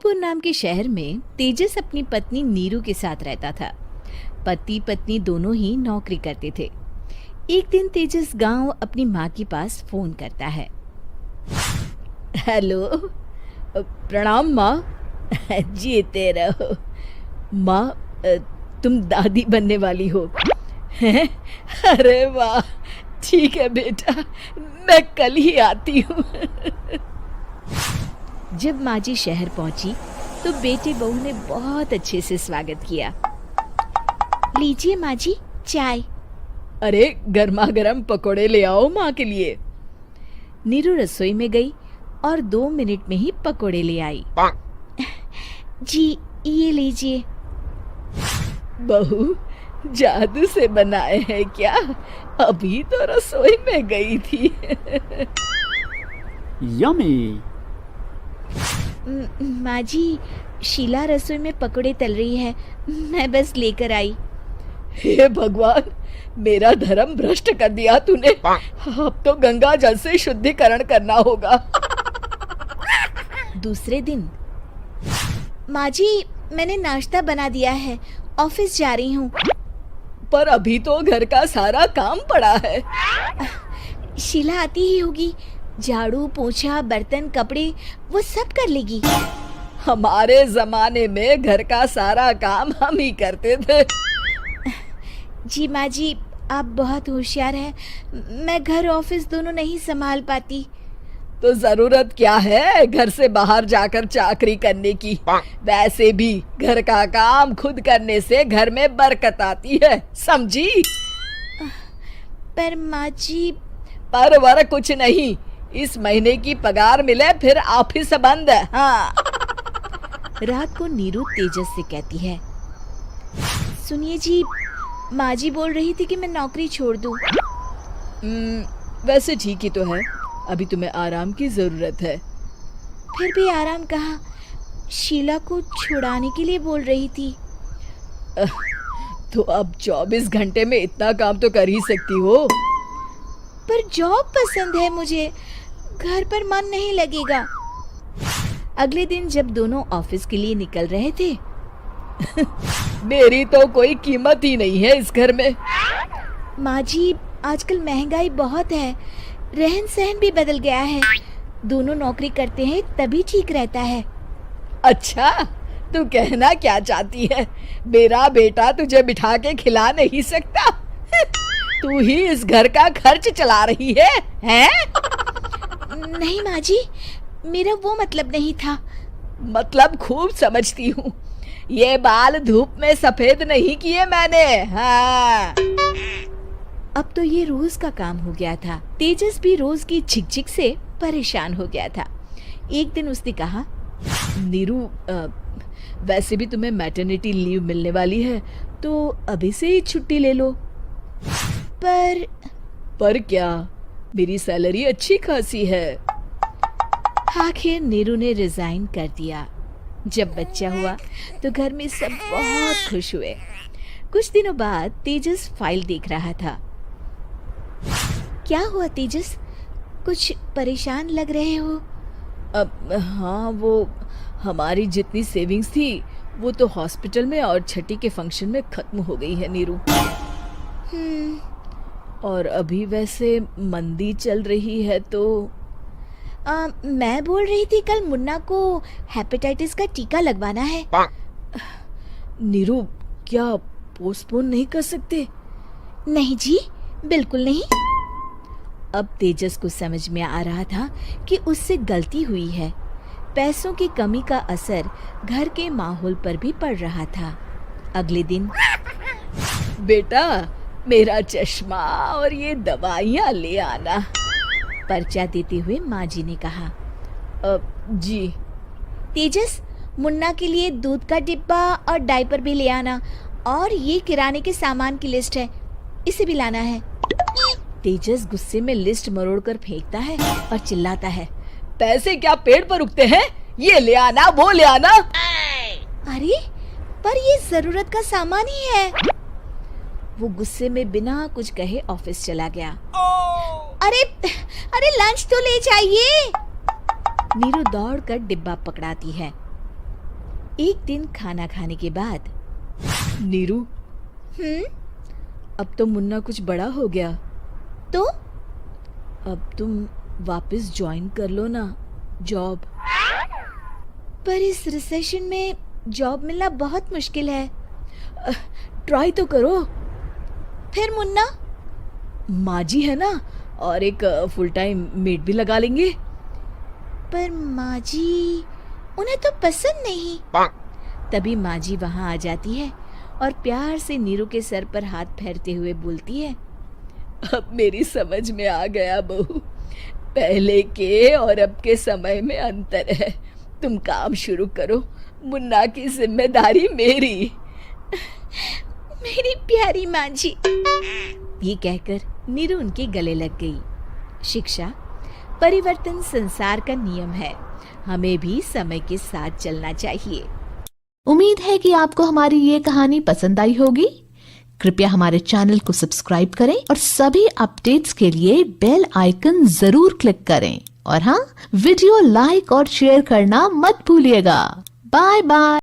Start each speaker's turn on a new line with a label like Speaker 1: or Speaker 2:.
Speaker 1: जबलपुर नाम के शहर में तेजस अपनी पत्नी नीरू के साथ रहता था। पति पत्नी दोनों ही नौकरी करते थे। एक दिन तेजस गांव अपनी माँ के पास फोन करता है। हेलो, प्रणाम माँ। जीते रहो माँ, तुम दादी बनने वाली हो हैं? अरे वाह, ठीक है बेटा, मैं कल ही आती हूँ। जब माँ जी शहर पहुंची तो बेटे बहू ने बहुत अच्छे से स्वागत किया। लीजिए माँ जी, चाय। अरे गर्मा गर्म पकोड़े ले आओ माँ के लिए। नीरू रसोई में गई और 2 मिनट में ही पकोड़े ले आई। जी ये लीजिए। बहू जादू से बनाए हैं क्या? अभी तो रसोई में गई थी।
Speaker 2: यम्मी।
Speaker 1: माँ जी, शीला रसोई में पकोड़े तल रही है, मैं बस लेकर आई। हे भगवान, मेरा धर्म भ्रष्ट कर दिया तूने। अब तो गंगा जल से शुद्धिकरण करना होगा। दूसरे दिन, माँ जी मैंने नाश्ता बना दिया है, ऑफिस जा रही हूँ। पर अभी तो घर का सारा काम पड़ा है। शीला आती ही होगी, झाड़ू पोछा बर्तन कपड़े वो सब कर लेगी। हमारे जमाने में घर का सारा काम हम ही करते थे। जी माँ जी, आप बहुत होशियार हैं, मैं घर ऑफिस दोनों नहीं संभाल पाती। तो जरूरत क्या है घर से बाहर जाकर चाकरी करने की? वैसे भी घर का काम खुद करने से घर में बरकत आती है, समझी? पर माँ जी। पर वर कुछ नहीं, इस महीने की पगार मिले फिर ऑफिस बंद है। हाँ। रात को नीरू तेजस से कहती है, सुनिए जी, माँ जी बोल रही थी कि मैं नौकरी छोड़ दूं। वैसे ठीक ही तो है, अभी तुम्हें आराम की जरूरत है। फिर भी आराम कहाँ, शीला को छुड़ाने के लिए बोल रही थी। तो अब 24 घंटे में इतना काम तो कर ही सकती हो। पर जॉब पसंद है मुझे, घर पर मन नहीं लगेगा। अगले दिन जब दोनों ऑफिस के लिए निकल रहे थे, मेरी तो कोई कीमत ही नहीं है इस घर में। माँ जी, आजकल महंगाई बहुत है, रहन सहन भी बदल गया है, दोनों नौकरी करते हैं तभी ठीक रहता है। अच्छा, तू कहना क्या चाहती है? मेरा बेटा तुझे बिठा के खिला नहीं सकता? तू ही इस घर का खर्च चला रही है, हैं? नहीं माँ जी, मेरा वो मतलब नहीं था। मतलब खूब समझती हूँ, ये बाल धूप में सफेद नहीं किए मैंने। हाँ। अब तो ये रोज का काम हो गया था। तेजस भी रोज की झिकझिक से परेशान हो गया था। एक दिन उसने कहा, नीरू, वैसे भी तुम्हें मैटरनिटी लीव मिलने वाली है, तो अभी से ही छुट्टी ले लो। पर क्या, मेरी सैलरी अच्छी खासी है। आखिर नीरू ने रिजाइन कर दिया। जब बच्चा हुआ तो घर में सब बहुत खुश हुए। कुछ दिनों बाद तेजस फाइल देख रहा था। क्या हुआ तेजस, कुछ परेशान लग रहे हो? हाँ, वो हमारी जितनी सेविंग्स थी वो तो हॉस्पिटल में और छठी के फंक्शन में खत्म हो गई है नीरू। और अभी वैसे मंदी चल रही है तो मैं बोल रही थी कल मुन्ना को हेपेटाइटिस का टीका लगवाना है। नीरू, क्या पोस्टपोन नहीं कर सकते? नहीं जी, बिल्कुल नहीं। अब तेजस को समझ में आ रहा था कि उससे गलती हुई है। पैसों की कमी का असर घर के माहौल पर भी पड़ रहा था। अगले दिन, बेटा मेरा चश्मा और ये दवाइयाँ ले आना, पर्चा देते हुए माँ जी ने कहा। जी। तेजस, मुन्ना के लिए दूध का डिब्बा और डायपर भी ले आना, और ये किराने के सामान की लिस्ट है, इसे भी लाना है। तेजस गुस्से में लिस्ट मरोड़कर फेंकता है और चिल्लाता है, पैसे क्या पेड़ पर उगते हैं? ये ले आना, वो ले आना। अरे पर ये जरूरत का सामान ही है। वो गुस्से में बिना कुछ कहे ऑफिस चला गया। अरे लंच तो ले जाइए। नीरू दौड़कर डिब्बा पकड़ाती है। एक दिन खाना खाने के बाद, नीरू, अब तो मुन्ना कुछ बड़ा हो गया, तो अब तुम वापस ज्वाइन कर लो ना जॉब। पर इस रिसेशन में जॉब मिलना बहुत मुश्किल है। ट्राई तो करो। फिर मुन्ना, माँ जी है ना, और एक फुल टाइम मेड भी लगा लेंगे। पर माँ जी, उन्हें तो पसंद नहीं। तभी माँ जी वहाँ आ जाती है और प्यार से नीरू के सर पर हाथ फेरते हुए बोलती है, अब मेरी समझ में आ गया बहू, पहले के और अब के समय में अंतर है। तुम काम शुरू करो, मुन्ना की जिम्मेदारी मेरी। मेरी प्यारी माँ जी। ये कहकर नीरू उनके गले लग गई। शिक्षा, परिवर्तन संसार का नियम है, हमें भी समय के साथ चलना चाहिए।
Speaker 2: उम्मीद है कि आपको हमारी ये कहानी पसंद आई होगी। कृपया हमारे चैनल को सब्सक्राइब करें और सभी अपडेट्स के लिए बेल आइकन जरूर क्लिक करें। और हाँ, वीडियो लाइक और शेयर करना मत भूलिएगा। Bye bye.